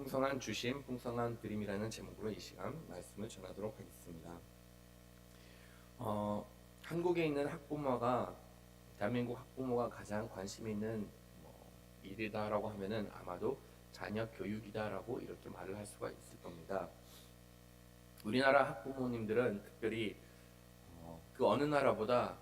풍성한 주심, 풍성한 드림이라는 제목으로 이 시간 말씀을 전하도록 하겠습니다. 한국에 있는 학부모가 대한민국 학부모가 가장 관심 있는 일이다라고 하면은 아마도 자녀 교육이다라고 이렇게 말을 할 수가 있을 겁니다. 우리나라 학부모님들은 특별히 그 어느 나라보다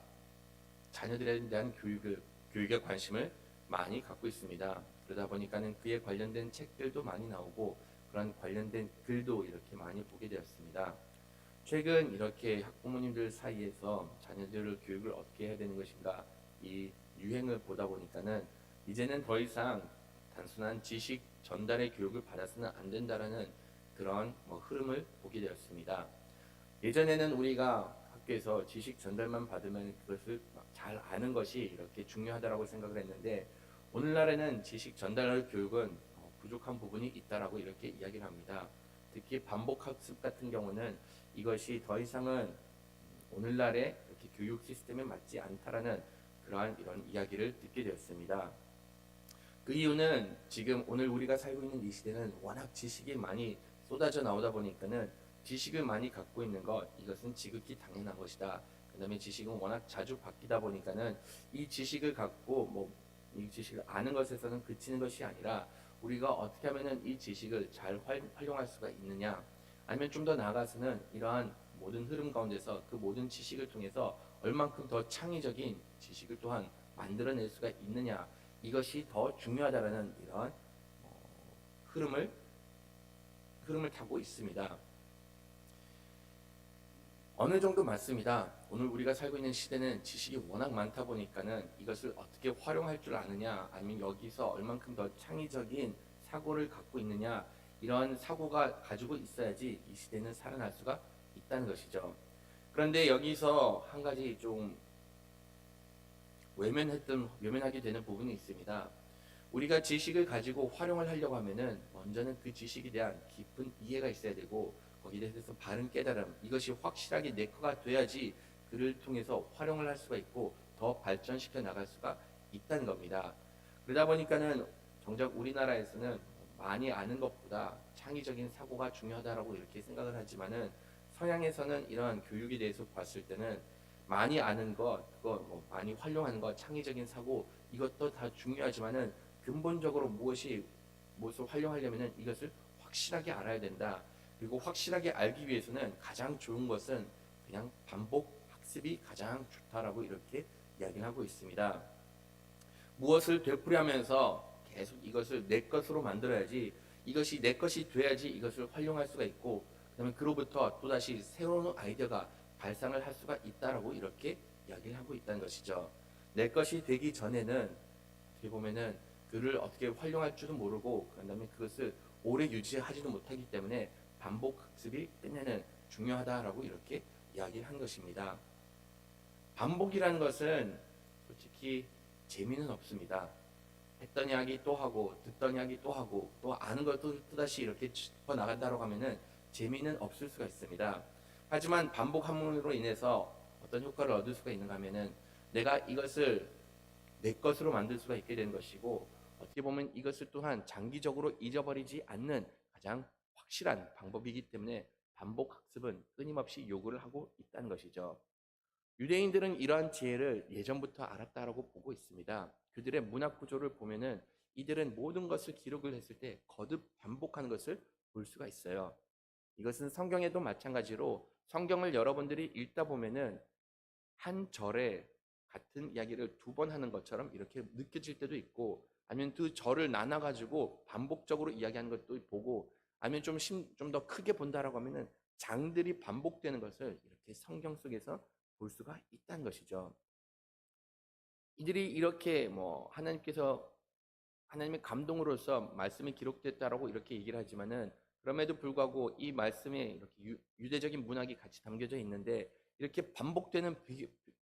자녀들에 대한 교육에 관심을 많이 갖고 있습니다. 그러다 보니까는 그에 관련된 책들도 많이 나오고 그런 관련된 글도 이렇게 많이 보게 되었습니다. 최근 이렇게 학부모님들 사이에서 자녀들을 교육을 어떻게 해야 되는 것인가 이 유행을 보다 보니까는 이제는 더 이상 단순한 지식 전달의 교육을 받아서는 안 된다라는 그런 흐름을 보게 되었습니다. 예전에는 우리가 학교에서 지식 전달만 받으면 그것을 잘 아는 것이 이렇게 중요하다고 생각을 했는데 오늘날에는 지식 전달 교육은 부족한 부분이 있다라고 이렇게 이야기를 합니다. 특히 반복 학습 같은 경우는 이것이 더 이상은 오늘날의 이렇게 교육 시스템에 맞지 않다라는 그러한 이런 이야기를 듣게 되었습니다. 그 이유는 지금 오늘 우리가 살고 있는 이 시대는 워낙 지식이 많이 쏟아져 나오다 보니까는 지식을 많이 갖고 있는 것 이것은 지극히 당연한 것이다. 그다음에 지식은 워낙 자주 바뀌다 보니까는 이 지식을 갖고 이 지식을 아는 것에서는 그치는 것이 아니라 우리가 어떻게 하면은 이 지식을 잘 활용할 수가 있느냐 아니면 좀 더 나아가서는 이러한 모든 흐름 가운데서 그 모든 지식을 통해서 얼만큼 더 창의적인 지식을 또한 만들어낼 수가 있느냐 이것이 더 중요하다라는 이런 흐름을 타고 있습니다. 어느 정도 맞습니다. 오늘 우리가 살고 있는 시대는 지식이 워낙 많다 보니까는 이것을 어떻게 활용할 줄 아느냐 아니면 여기서 얼만큼 더 창의적인 사고를 갖고 있느냐 이런 사고가 가지고 있어야지 이 시대는 살아날 수가 있다는 것이죠. 그런데 여기서 한 가지 좀 외면하게 되는 부분이 있습니다. 우리가 지식을 가지고 활용을 하려고 하면은 먼저는 그 지식에 대한 깊은 이해가 있어야 되고 거기에 대해서 바른 깨달음 이것이 확실하게 내 거가 돼야지 그를 통해서 활용을 할 수가 있고 더 발전시켜 나갈 수가 있다는 겁니다. 그러다 보니까는 정작 우리나라에서는 많이 아는 것보다 창의적인 사고가 중요하다라고 이렇게 생각을 하지만은 서양에서는 이러한 교육에 대해서 봤을 때는 많이 아는 것, 그거 많이 활용하는 것, 창의적인 사고 이것도 다 중요하지만은 근본적으로 무엇을 활용하려면은 이것을 확실하게 알아야 된다. 그리고 확실하게 알기 위해서는 가장 좋은 것은 그냥 반복 학습이 가장 좋다라고 이렇게 이야기를 하고 있습니다. 무엇을 되풀이하면서 계속 이것을 내 것으로 만들어야지 이것이 내 것이 돼야지 이것을 활용할 수가 있고 그다음에 그로부터 또다시 새로운 아이디어가 발상을 할 수가 있다라고 이렇게 이야기를 하고 있다는 것이죠. 내 것이 되기 전에는 어떻게 보면은 그를 어떻게 활용할 줄도 모르고 그다음에 그것을 오래 유지하지도 못하기 때문에 반복 학습이 끝내는 중요하다라고 이렇게 이야기를 한 것입니다. 반복이라는 것은 솔직히 재미는 없습니다. 했던 이야기 또 하고 듣던 이야기 또 하고 또 아는 것도 또다시 이렇게 짚어 나간다고 하면은 재미는 없을 수가 있습니다. 하지만 반복함으로 인해서 어떤 효과를 얻을 수가 있는가 하면은 내가 이것을 내 것으로 만들 수가 있게 되는 것이고 어떻게 보면 이것을 또한 장기적으로 잊어버리지 않는 가장 확실한 방법이기 때문에 반복 학습은 끊임없이 요구를 하고 있다는 것이죠. 유대인들은 이러한 지혜를 예전부터 알았다라고 보고 있습니다. 그들의 문학 구조를 보면은 이들은 모든 것을 기록을 했을 때 거듭 반복하는 것을 볼 수가 있어요. 이것은 성경에도 마찬가지로 성경을 여러분들이 읽다 보면은 한 절에 같은 이야기를 두 번 하는 것처럼 이렇게 느껴질 때도 있고 아니면 그 절을 나눠 가지고 반복적으로 이야기하는 것도 보고 아니면 좀 더 크게 본다라고 하면은 장들이 반복되는 것을 이렇게 성경 속에서 볼 수가 있다는 것이죠. 이들이 이렇게 하나님의 감동으로서 말씀이 기록됐다라고 이렇게 얘기를 하지만은 그럼에도 불구하고 이 말씀에 이렇게 유대적인 문학이 같이 담겨져 있는데 이렇게 반복되는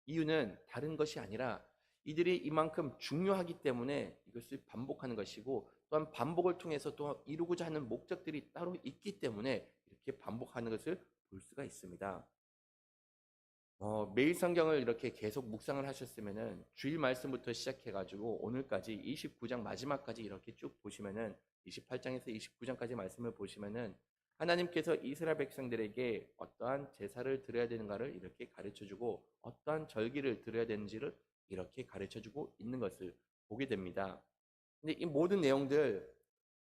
이유는 다른 것이 아니라 이들이 이만큼 중요하기 때문에 이것을 반복하는 것이고 또한 반복을 통해서 또 이루고자 하는 목적들이 따로 있기 때문에 이렇게 반복하는 것을 볼 수가 있습니다. 매일 성경을 이렇게 계속 묵상을 하셨으면은 주일 말씀부터 시작해가지고 오늘까지 29장 마지막까지 이렇게 쭉 보시면은 28장에서 29장까지 말씀을 보시면은 하나님께서 이스라엘 백성들에게 어떠한 제사를 드려야 되는가를 이렇게 가르쳐주고 어떠한 절기를 드려야 되는지를 이렇게 가르쳐주고 있는 것을 보게 됩니다. 근데 이 모든 내용들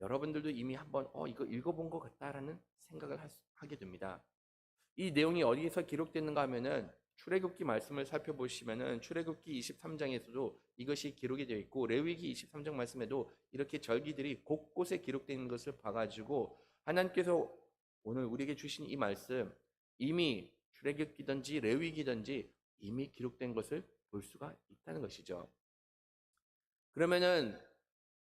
여러분들도 이미 한번 이거 읽어본 것 같다라는 생각을 하게 됩니다. 이 내용이 어디에서 기록됐는가 하면은 출애굽기 말씀을 살펴보시면은 출애굽기 23장에서도 이것이 기록이 되어 있고 레위기 23장 말씀에도 이렇게 절기들이 곳곳에 기록되어 있는 것을 봐가지고 하나님께서 오늘 우리에게 주신 이 말씀 이미 출애굽기든지 레위기든지 이미 기록된 것을 볼 수가 있다는 것이죠. 그러면은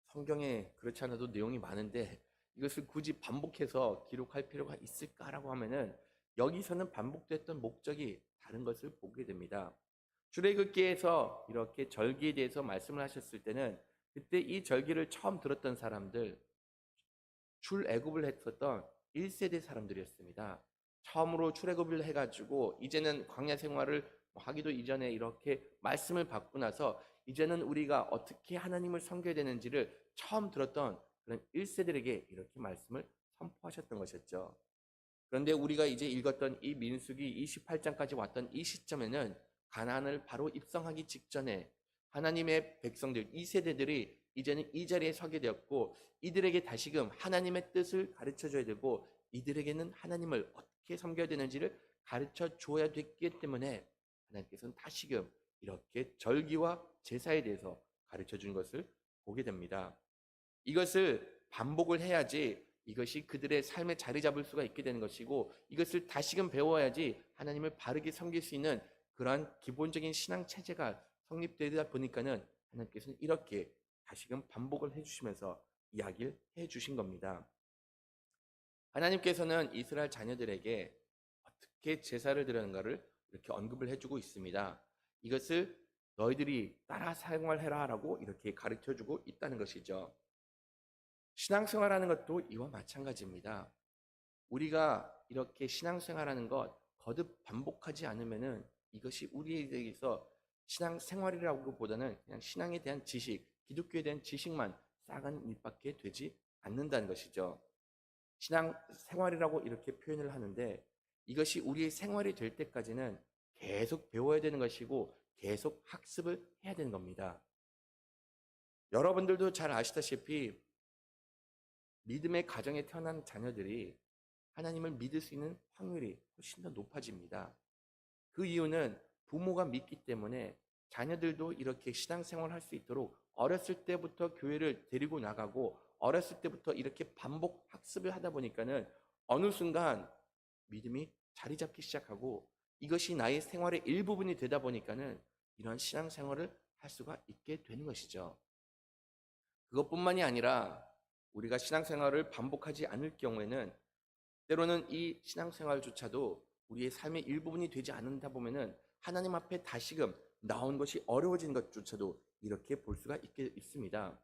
성경에 그렇지 않아도 내용이 많은데 이것을 굳이 반복해서 기록할 필요가 있을까라고 하면은 여기서는 반복됐던 목적이 다른 것을 보게 됩니다. 출애굽기에서 이렇게 절기에 대해서 말씀을 하셨을 때는 그때 이 절기를 처음 들었던 사람들 출애굽을 했었던 1세대 사람들이었습니다. 처음으로 출애굽을 해가지고 이제는 광야 생활을 하기도 이전에 이렇게 말씀을 받고 나서 이제는 우리가 어떻게 하나님을 섬겨야 되는지를 처음 들었던 그런 1세들에게 이렇게 말씀을 선포하셨던 것이었죠. 그런데 우리가 이제 읽었던 이 민수기 28장까지 왔던 이 시점에는 가나안을 바로 입성하기 직전에 하나님의 백성들, 이 세대들이 이제는 이 자리에 서게 되었고 이들에게 다시금 하나님의 뜻을 가르쳐 줘야 되고 이들에게는 하나님을 어떻게 섬겨야 되는지를 가르쳐 줘야 됐기 때문에 하나님께서는 다시금 이렇게 절기와 제사에 대해서 가르쳐 준 것을 보게 됩니다. 이것을 반복을 해야지 이것이 그들의 삶에 자리 잡을 수가 있게 되는 것이고 이것을 다시금 배워야지 하나님을 바르게 섬길 수 있는 그러한 기본적인 신앙 체제가 성립되다 보니까는 하나님께서는 이렇게 다시금 반복을 해주시면서 이야기를 해주신 겁니다. 하나님께서는 이스라엘 자녀들에게 어떻게 제사를 드리는가를 이렇게 언급을 해주고 있습니다. 이것을 너희들이 따라 생활해라라고 이렇게 가르쳐주고 있다는 것이죠. 신앙생활하는 것도 이와 마찬가지입니다. 우리가 이렇게 신앙생활하는 것 거듭 반복하지 않으면은 이것이 우리에게서 신앙생활이라고 보다는 그냥 신앙에 대한 지식, 기독교에 대한 지식만 쌓아가는 일밖에 되지 않는다는 것이죠. 신앙생활이라고 이렇게 표현을 하는데 이것이 우리의 생활이 될 때까지는 계속 배워야 되는 것이고 계속 학습을 해야 되는 겁니다. 여러분들도 잘 아시다시피 믿음의 가정에 태어난 자녀들이 하나님을 믿을 수 있는 확률이 훨씬 더 높아집니다. 그 이유는 부모가 믿기 때문에 자녀들도 이렇게 신앙생활을 할 수 있도록 어렸을 때부터 교회를 데리고 나가고 어렸을 때부터 이렇게 반복 학습을 하다 보니까는 어느 순간 믿음이 자리 잡기 시작하고 이것이 나의 생활의 일부분이 되다 보니까는 이런 신앙생활을 할 수가 있게 되는 것이죠. 그것뿐만이 아니라 우리가 신앙생활을 반복하지 않을 경우에는 때로는 이 신앙생활조차도 우리의 삶의 일부분이 되지 않는다 보면은 하나님 앞에 다시금 나온 것이 어려워진 것조차도 이렇게 볼 수가 있습니다.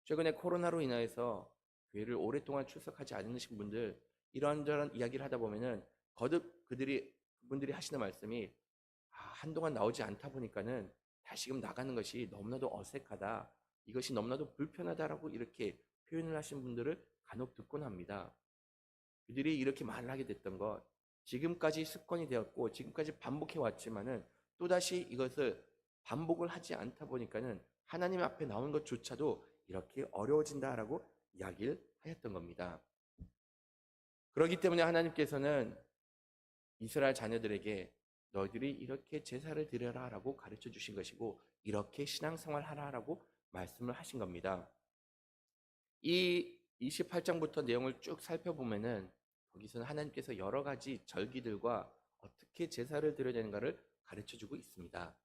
최근에 코로나로 인하여서 교회를 오랫동안 출석하지 않으신 분들 이런저런 이야기를 하다 보면은 거듭 그분들이 하시는 말씀이 한동안 나오지 않다 보니까는 다시금 나가는 것이 너무나도 어색하다. 이것이 너무나도 불편하다라고 이렇게 표현을 하신 분들을 간혹 듣곤 합니다. 그들이 이렇게 말을 하게 됐던 것, 지금까지 습관이 되었고 지금까지 반복해 왔지만은 또다시 이것을 반복을 하지 않다 보니까는 하나님 앞에 나온 것조차도 이렇게 어려워진다라고 이야기를 하였던 겁니다. 그렇기 때문에 하나님께서는 이스라엘 자녀들에게 너희들이 이렇게 제사를 드려라라고 가르쳐 주신 것이고 이렇게 신앙생활 하라라고 말씀을 하신 겁니다. 이 28장부터 내용을 쭉 살펴보면은 거기서는 하나님께서 여러 가지 절기들과 어떻게 제사를 드려야 되는가를 가르쳐 주고 있습니다.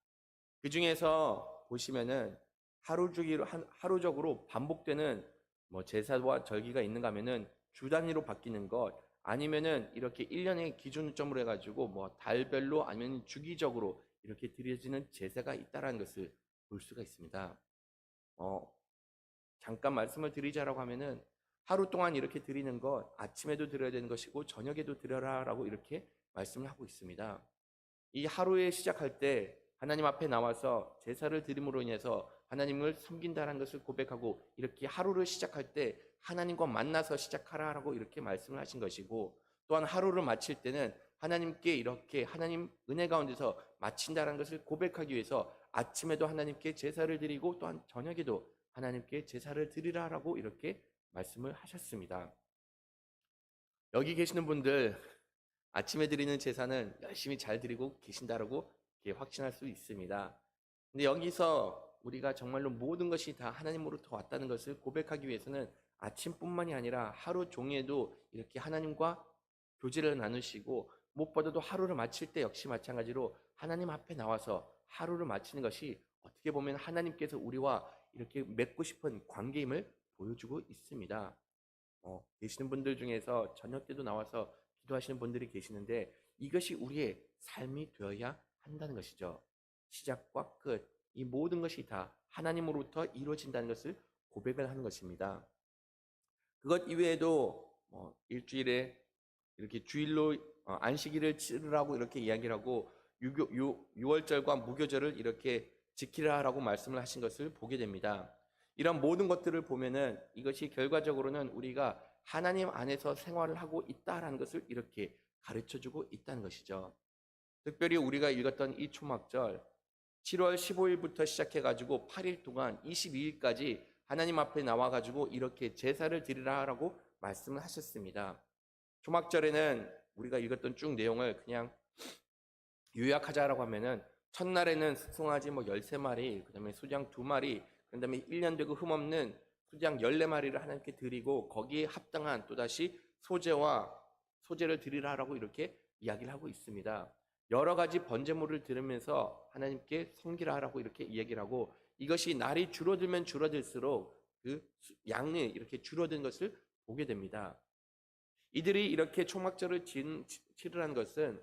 그 중에서 보시면은 하루적으로 반복되는 제사와 절기가 있는가 하면은 주 단위로 바뀌는 것 아니면은 이렇게 1년의 기준점으로 해가지고 달별로 아니면 주기적으로 이렇게 드려지는 제사가 있다라는 것을 볼 수가 있습니다. 잠깐 말씀을 드리자라고 하면은 하루 동안 이렇게 드리는 것 아침에도 드려야 되는 것이고 저녁에도 드려라라고 이렇게 말씀을 하고 있습니다. 이 하루에 시작할 때 하나님 앞에 나와서 제사를 드림으로 인해서 하나님을 섬긴다는 것을 고백하고 이렇게 하루를 시작할 때 하나님과 만나서 시작하라라고 이렇게 말씀을 하신 것이고, 또한 하루를 마칠 때는 하나님께 이렇게 하나님 은혜 가운데서 마친다는 것을 고백하기 위해서 아침에도 하나님께 제사를 드리고 또한 저녁에도 하나님께 제사를 드리라라고 이렇게 말씀을 하셨습니다. 여기 계시는 분들 아침에 드리는 제사는 열심히 잘 드리고 계신다라고 이렇게 확신할 수 있습니다. 근데 여기서 우리가 정말로 모든 것이 다 하나님으로부터 왔다는 것을 고백하기 위해서는 아침뿐만이 아니라 하루 종일도 이렇게 하나님과 교제를 나누시고, 무엇보다도 하루를 마칠 때 역시 마찬가지로 하나님 앞에 나와서 하루를 마치는 것이 어떻게 보면 하나님께서 우리와 이렇게 맺고 싶은 관계임을 보여주고 있습니다. 계시는 분들 중에서 저녁 때도 나와서 기도하시는 분들이 계시는데 이것이 우리의 삶이 되어야 한다는 것이죠. 시작과 끝, 이 모든 것이 다 하나님으로부터 이루어진다는 것을 고백을 하는 것입니다. 그것 이외에도 일주일에 이렇게 주일로 안식일을 치르라고 이렇게 이야기를 하고 6월절과 무교절을 이렇게 지키라라고 말씀을 하신 것을 보게 됩니다. 이런 모든 것들을 보면은 이것이 결과적으로는 우리가 하나님 안에서 생활을 하고 있다라는 것을 이렇게 가르쳐 주고 있다는 것이죠. 특별히 우리가 읽었던 이 초막절 7월 15일부터 시작해 가지고 8일 동안 22일까지 하나님 앞에 나와 가지고 이렇게 제사를 드리라라고 말씀을 하셨습니다. 초막절에는 우리가 읽었던 쭉 내용을 그냥 요약하자라고 하면은 첫날에는 송아지 13마리, 그다음에 수장 2마리, 그다음에 1년 되고 흠없는 수장 14마리를 하나님께 드리고 거기에 합당한 또다시 소제를 드리라라고 이렇게 이야기를 하고 있습니다. 여러 가지 번제물을 드리면서 하나님께 섬기라라고 이렇게 이야기를 하고, 이것이 날이 줄어들면 줄어들수록 그 양이 이렇게 줄어든 것을 보게 됩니다. 이들이 이렇게 초막절을 치르라는 것은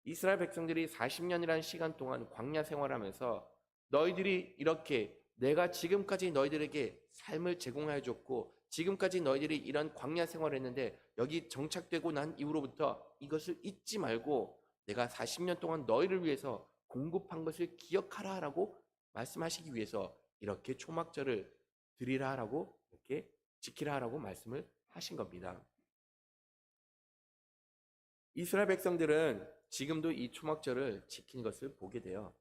이스라엘 백성들이 40년이라는 시간 동안 광야 생활하면서 너희들이 이렇게 내가 지금까지 너희들에게 삶을 제공하여 줬고 지금까지 너희들이 이런 광야 생활을 했는데 여기 정착되고 난 이후로부터 이것을 잊지 말고 내가 40년 동안 너희를 위해서 공급한 것을 기억하라라고 말씀하시기 위해서 이렇게 초막절을 드리라라고 이렇게 지키라라고 말씀을 하신 겁니다. 이스라엘 백성들은 지금도 이 초막절을 지킨 것을 보게 돼요.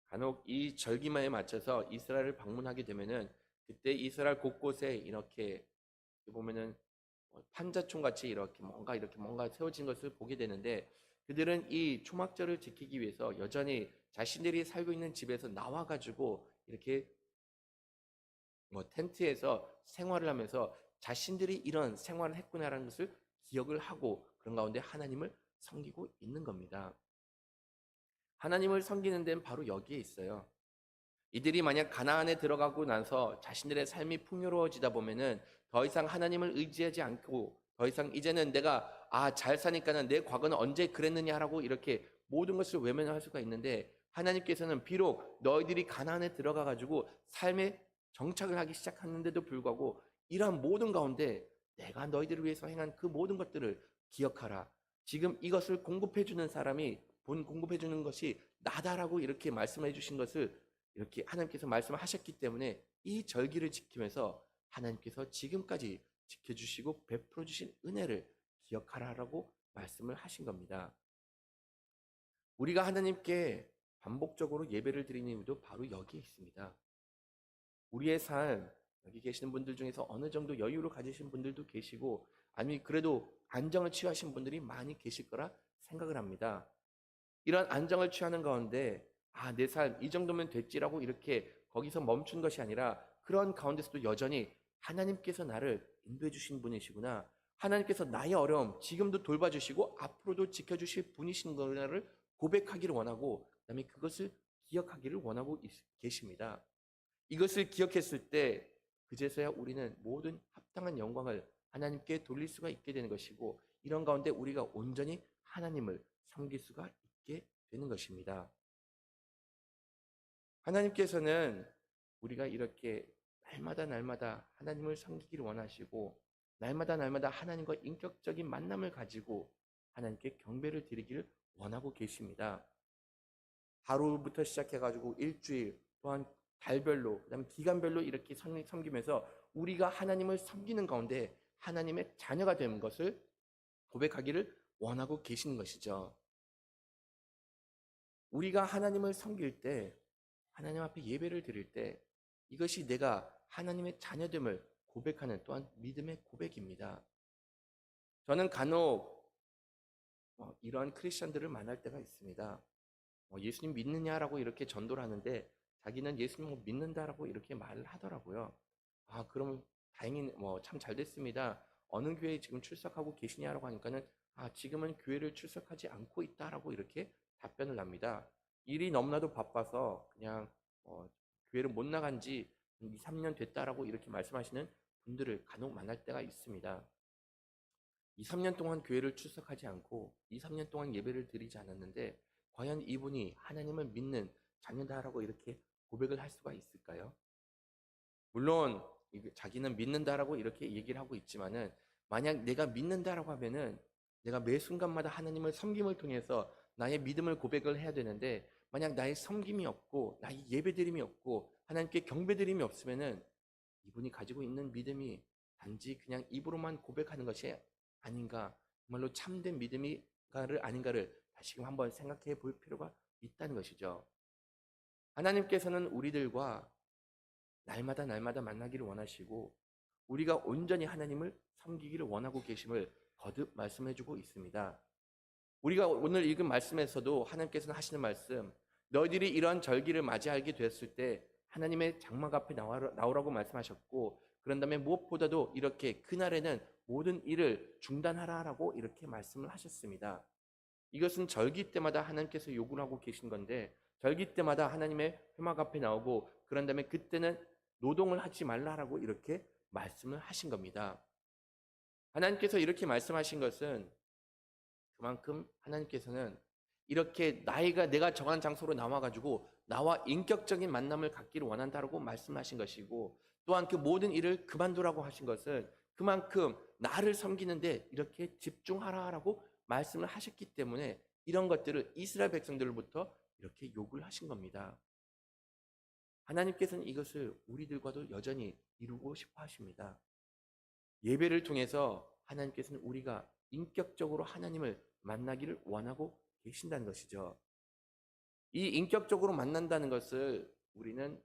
간혹 이 절기만에 맞춰서 이스라엘을 방문하게 되면은 그때 이스라엘 곳곳에 이렇게 보면은 판자촌 같이 이렇게 뭔가 세워진 것을 보게 되는데, 그들은 이 초막절을 지키기 위해서 여전히 자신들이 살고 있는 집에서 나와 가지고 이렇게 텐트에서 생활을 하면서 자신들이 이런 생활을 했구나라는 것을 기억을 하고 그런 가운데 하나님을 섬기고 있는 겁니다. 하나님을 섬기는 데는 바로 여기에 있어요. 이들이 만약 가나안에 들어가고 나서 자신들의 삶이 풍요로워지다 보면은 더 이상 하나님을 의지하지 않고 더 이상 이제는 내가 잘 사니까는 내 과거는 언제 그랬느냐라고 이렇게 모든 것을 외면할 수가 있는데, 하나님께서는 비록 너희들이 가나안에 들어가 가지고 삶에 정착을 하기 시작했는데도 불구하고 이러한 모든 가운데 내가 너희들을 위해서 행한 그 모든 것들을 기억하라. 지금 이것을 공급해 주는 사람이 공급해 주는 것이 나다라고 이렇게 말씀해 주신 것을 이렇게 하나님께서 말씀하셨기 때문에 이 절기를 지키면서 하나님께서 지금까지 지켜주시고 베풀어 주신 은혜를 기억하라라고 말씀을 하신 겁니다. 우리가 하나님께 반복적으로 예배를 드리는 이유도 바로 여기에 있습니다. 우리의 삶, 여기 계시는 분들 중에서 어느 정도 여유를 가지신 분들도 계시고 아니 그래도 안정을 취하신 분들이 많이 계실 거라 생각을 합니다. 이런 안정을 취하는 가운데 내 삶 이 정도면 됐지라고 이렇게 거기서 멈춘 것이 아니라 그런 가운데서도 여전히 하나님께서 나를 인도해 주신 분이시구나. 하나님께서 나의 어려움 지금도 돌봐주시고 앞으로도 지켜주실 분이신 거를 고백하기를 원하고 그다음에 그것을 기억하기를 원하고 계십니다. 이것을 기억했을 때 그제서야 우리는 모든 합당한 영광을 하나님께 돌릴 수가 있게 되는 것이고 이런 가운데 우리가 온전히 하나님을 섬길 수가 있게 되는 것입니다. 하나님께서는 우리가 이렇게 날마다 하나님을 섬기기를 원하시고 날마다 하나님과 인격적인 만남을 가지고 하나님께 경배를 드리기를 원하고 계십니다. 하루부터 시작해가지고 일주일, 또한 달별로, 그다음에 기간별로 이렇게 섬기면서 우리가 하나님을 섬기는 가운데 하나님의 자녀가 되는 것을 고백하기를 원하고 계시는 것이죠. 우리가 하나님을 섬길 때, 하나님 앞에 예배를 드릴 때 이것이 내가 하나님의 자녀됨을 고백하는 또한 믿음의 고백입니다. 저는 간혹 이러한 크리스천들을 만날 때가 있습니다. 예수님 믿느냐라고 이렇게 전도를 하는데 자기는 예수님을 믿는다라고 이렇게 말을 하더라고요. 아, 그럼 다행히 참 잘 됐습니다. 어느 교회에 지금 출석하고 계시냐라고 하니까는 지금은 교회를 출석하지 않고 있다라고 이렇게 답변을 합니다. 일이 너무나도 바빠서 그냥 교회를 못 나간 지 2, 3년 됐다라고 이렇게 말씀하시는 분들을 간혹 만날 때가 있습니다. 2, 3년 동안 교회를 출석하지 않고 2, 3년 동안 예배를 드리지 않았는데 과연 이분이 하나님을 믿는 자녀다라고 이렇게 고백을 할 수가 있을까요? 물론 자기는 믿는다라고 이렇게 얘기를 하고 있지만은 만약 내가 믿는다라고 하면은 내가 매 순간마다 하나님을 섬김을 통해서 나의 믿음을 고백을 해야 되는데 만약 나의 섬김이 없고 나의 예배드림이 없고 하나님께 경배드림이 없으면은 이분이 가지고 있는 믿음이 단지 그냥 입으로만 고백하는 것이 아닌가, 정말로 참된 믿음이가를 아닌가를 다시금 한번 생각해 볼 필요가 있다는 것이죠. 하나님께서는 우리들과 날마다 만나기를 원하시고 우리가 온전히 하나님을 섬기기를 원하고 계심을 거듭 말씀해 주고 있습니다. 우리가 오늘 읽은 말씀에서도 하나님께서는 하시는 말씀, 너희들이 이러한 절기를 맞이하게 되었을 때 하나님의 장막 앞에 나오라고 말씀하셨고, 그런 다음에 무엇보다도 이렇게 그날에는 모든 일을 중단하라라고 이렇게 말씀을 하셨습니다. 이것은 절기 때마다 하나님께서 요구를 하고 계신 건데, 절기 때마다 하나님의 회막 앞에 나오고 그런 다음에 그때는 노동을 하지 말라라고 이렇게 말씀을 하신 겁니다. 하나님께서 이렇게 말씀하신 것은 그만큼 하나님께서는 이렇게 내가 정한 장소로 나와가지고 나와 인격적인 만남을 갖기를 원한다라고 말씀하신 것이고, 또한 그 모든 일을 그만두라고 하신 것은 그만큼 나를 섬기는데 이렇게 집중하라라고 말씀을 하셨기 때문에 이런 것들을 이스라엘 백성들로부터 이렇게 요구를 하신 겁니다. 하나님께서는 이것을 우리들과도 여전히 이루고 싶어 하십니다. 예배를 통해서 하나님께서는 우리가 인격적으로 하나님을 만나기를 원하고 계신다는 것이죠. 이 인격적으로 만난다는 것을 우리는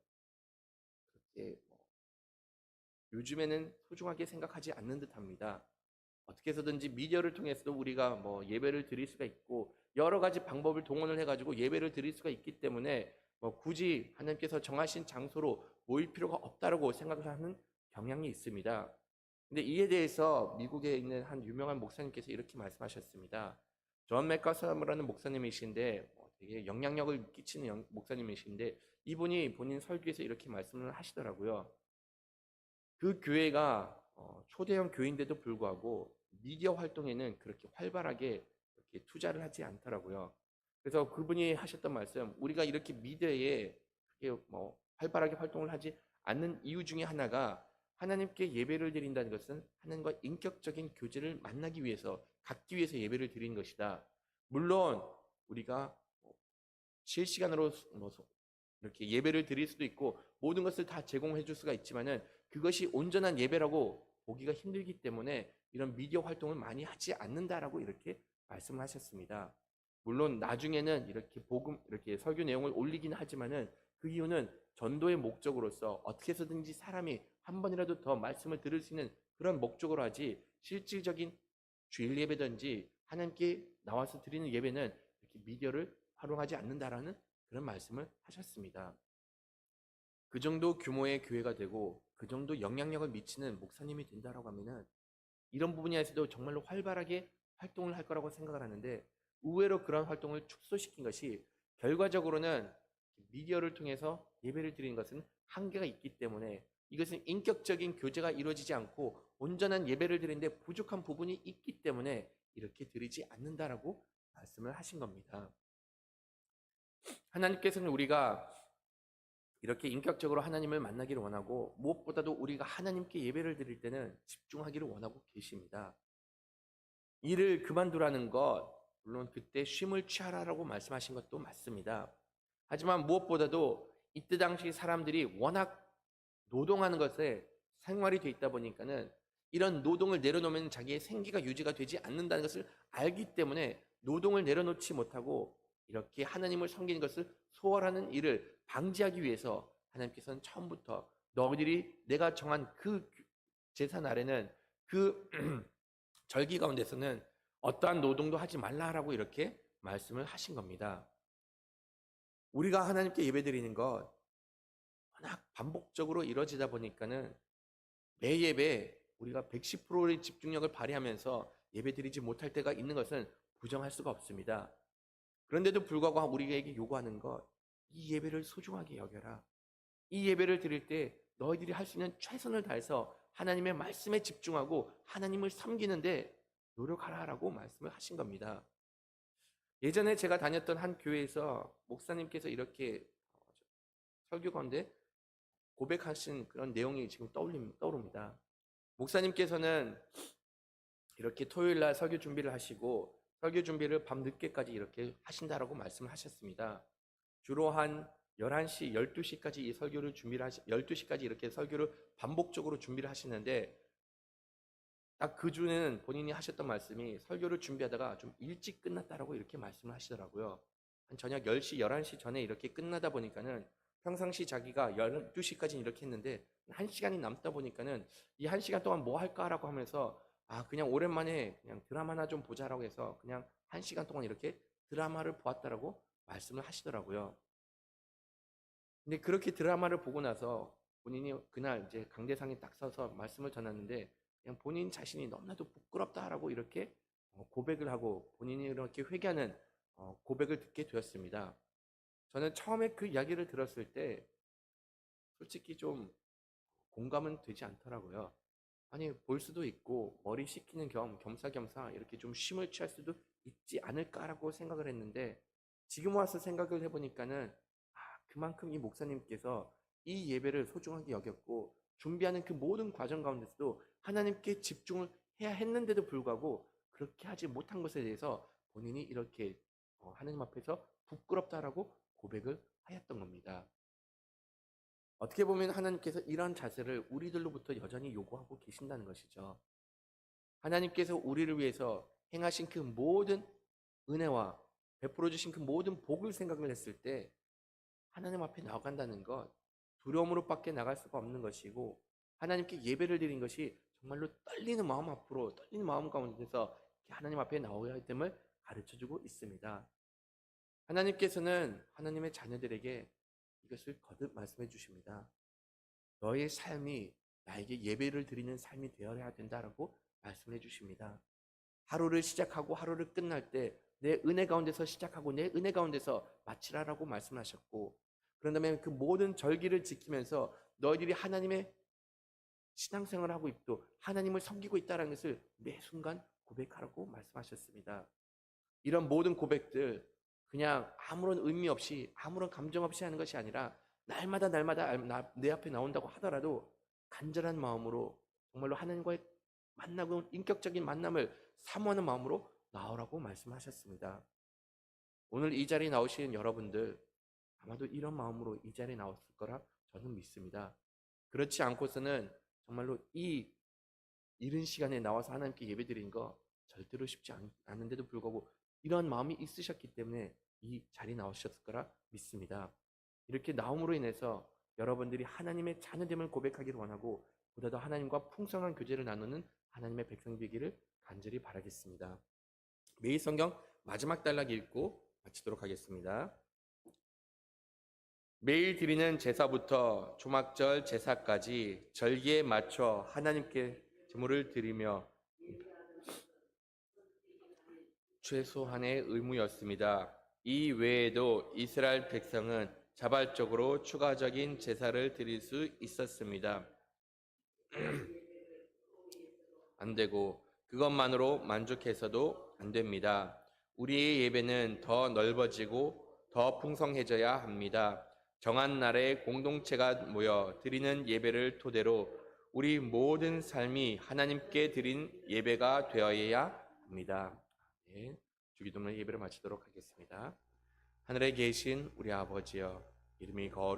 그렇게 요즘에는 소중하게 생각하지 않는 듯합니다. 어떻게 해서든지 미디어를 통해서도 우리가 예배를 드릴 수가 있고 여러 가지 방법을 동원을 해가지고 예배를 드릴 수가 있기 때문에 굳이 하나님께서 정하신 장소로 모일 필요가 없다라고 생각을 하는 경향이 있습니다. 근데 이에 대해서 미국에 있는 한 유명한 목사님께서 이렇게 말씀하셨습니다. 존 맥가서라는 목사님이신데 되게 영향력을 끼치는 목사님이신데 이분이 본인 설교에서 이렇게 말씀을 하시더라고요. 그 교회가 초대형 교회인데도 불구하고 미디어 활동에는 그렇게 활발하게 이렇게 투자를 하지 않더라고요. 그래서 그분이 하셨던 말씀, 우리가 이렇게 미디어에 그렇게 활발하게 활동을 하지 않는 이유 중에 하나가 하나님께 예배를 드린다는 것은 하나님과 인격적인 교제를 만나기 위해서, 갖기 위해서 예배를 드리는 것이다. 물론 우리가 실시간으로 이렇게 예배를 드릴 수도 있고 모든 것을 다 제공해 줄 수가 있지만은 그것이 온전한 예배라고 보기가 힘들기 때문에 이런 미디어 활동을 많이 하지 않는다라고 이렇게 말씀을 하셨습니다. 물론 나중에는 이렇게 설교 내용을 올리긴 하지만은 그 이유는 전도의 목적으로서 어떻게 해서든지 사람이 한 번이라도 더 말씀을 들을 수 있는 그런 목적으로 하지, 실질적인 주일 예배든지 하나님께 나와서 드리는 예배는 이렇게 미디어를 활용하지 않는다라는 그런 말씀을 하셨습니다. 그 정도 규모의 교회가 되고 그 정도 영향력을 미치는 목사님이 된다라고 하면은 이런 부분에서도 정말로 활발하게 활동을 할 거라고 생각을 하는데, 의외로 그런 활동을 축소시킨 것이 결과적으로는 미디어를 통해서 예배를 드리는 것은 한계가 있기 때문에 이것은 인격적인 교제가 이루어지지 않고 온전한 예배를 드리는데 부족한 부분이 있기 때문에 이렇게 드리지 않는다라고 말씀을 하신 겁니다. 하나님께서는 우리가 이렇게 인격적으로 하나님을 만나기를 원하고 무엇보다도 우리가 하나님께 예배를 드릴 때는 집중하기를 원하고 계십니다. 일을 그만두라는 것, 물론 그때 쉼을 취하라라고 말씀하신 것도 맞습니다. 하지만 무엇보다도 이때 당시 사람들이 워낙 노동하는 것에 생활이 돼 있다 보니까는 이런 노동을 내려놓으면 자기의 생계가 유지가 되지 않는다는 것을 알기 때문에 노동을 내려놓지 못하고 이렇게 하나님을 섬기는 것을 소홀하는 일을 방지하기 위해서 하나님께서는 처음부터 너희들이 내가 정한 그 제사 날에는 그 절기 가운데서는 어떠한 노동도 하지 말라라고 이렇게 말씀을 하신 겁니다. 우리가 하나님께 예배드리는 것 워낙 반복적으로 이루어지다 보니까는 매 예배 우리가 110%의 집중력을 발휘하면서 예배드리지 못할 때가 있는 것은 부정할 수가 없습니다. 그런데도 불구하고 우리에게 요구하는 것, 이 예배를 소중하게 여겨라. 이 예배를 드릴 때 너희들이 할 수 있는 최선을 다해서 하나님의 말씀에 집중하고 하나님을 섬기는데 노력하라라고 말씀을 하신 겁니다. 예전에 제가 다녔던 한 교회에서 목사님께서 이렇게 설교 가운데 고백하신 그런 내용이 지금 떠오릅니다. 목사님께서는 이렇게 토요일 날 설교 준비를 하시고 설교 준비를 밤 늦게까지 이렇게 하신다라고 말씀을 하셨습니다. 주로 한 11시, 12시까지 이 설교를 12시까지 이렇게 설교를 반복적으로 준비를 하시는데 딱 그 주는 본인이 하셨던 말씀이 설교를 준비하다가 좀 일찍 끝났다라고 이렇게 말씀을 하시더라고요. 한 저녁 10시, 11시 전에 이렇게 끝나다 보니까는 평상시 자기가 12시까지 이렇게 했는데 1시간이 남다 보니까는 이 1시간 동안 뭐 할까라고 하면서 그냥 오랜만에 그냥 드라마나 좀 보자라고 해서 그냥 1시간 동안 이렇게 드라마를 보았다라고 말씀을 하시더라고요. 근데 그렇게 드라마를 보고 나서 본인이 그날 이제 강대상에 딱 서서 말씀을 전했는데 그냥 본인 자신이 너무나도 부끄럽다라고 이렇게 고백을 하고 본인이 이렇게 회개하는 고백을 듣게 되었습니다. 저는 처음에 그 이야기를 들었을 때 솔직히 좀 공감은 되지 않더라고요. 아니 볼 수도 있고 머리 식히는 겸사겸사 이렇게 좀 쉼을 취할 수도 있지 않을까라고 생각을 했는데 지금 와서 생각을 해보니까는 그만큼 이 목사님께서 이 예배를 소중하게 여겼고 준비하는 그 모든 과정 가운데서도 하나님께 집중을 해야 했는데도 불구하고 그렇게 하지 못한 것에 대해서 본인이 이렇게 하나님 앞에서 부끄럽다라고 고백을 하였던 겁니다. 어떻게 보면 하나님께서 이런 자세를 우리들로부터 여전히 요구하고 계신다는 것이죠. 하나님께서 우리를 위해서 행하신 그 모든 은혜와 베풀어 주신 그 모든 복을 생각을 했을 때 하나님 앞에 나아간다는 것 두려움으로밖에 나갈 수가 없는 것이고 하나님께 예배를 드린 것이 정말로 떨리는 마음 앞으로 떨리는 마음 가운데서 하나님 앞에 나오야 됨을 가르쳐주고 있습니다. 하나님께서는 하나님의 자녀들에게 이것을 거듭 말씀해 주십니다. 너의 삶이 나에게 예배를 드리는 삶이 되어야 된다라고 말씀해 주십니다. 하루를 시작하고 하루를 끝날 때 내 은혜 가운데서 시작하고 내 은혜 가운데서 마치라라고 말씀하셨고 그런 다음에 그 모든 절기를 지키면서 너희들이 하나님의 신앙생활을 하고 있고 하나님을 섬기고 있다는 것을 매 순간 고백하라고 말씀하셨습니다. 이런 모든 고백들 그냥 아무런 의미 없이 아무런 감정 없이 하는 것이 아니라 날마다 내 앞에 나온다고 하더라도 간절한 마음으로 정말로 하나님과의 만나고 인격적인 만남을 사모하는 마음으로 나오라고 말씀하셨습니다. 오늘 이 자리에 나오신 여러분들 아마도 이런 마음으로 이 자리에 나왔을 거라 저는 믿습니다. 그렇지 않고서는 정말로 이 이른 시간에 나와서 하나님께 예배드리는 거 절대로 쉽지 않은데도 불구하고 이런 마음이 있으셨기 때문에 이 자리에 나오셨을 거라 믿습니다. 이렇게 나옴으로 인해서 여러분들이 하나님의 자녀됨을 고백하기를 원하고 보다 더 하나님과 풍성한 교제를 나누는 하나님의 백성 되기를 간절히 바라겠습니다. 매일 성경 마지막 단락 읽고 마치도록 하겠습니다. 매일 드리는 제사부터 초막절 제사까지 절기에 맞춰 하나님께 제물을 드리며 최소한의 의무였습니다. 이 외에도 이스라엘 백성은 자발적으로 추가적인 제사를 드릴 수 있었습니다. 안 되고 그것만으로 만족해서도 안 됩니다. 우리의 예배는 더 넓어지고 더 풍성해져야 합니다. 정한 날에 공동체가 모여 드리는 예배를 토대로 우리 모든 삶이 하나님께 드린 예배가 되어야 합니다. 네, 주기도문 예배를 마치도록 하겠습니다. 하늘에 계신 우리 아버지여, 이름이 거룩히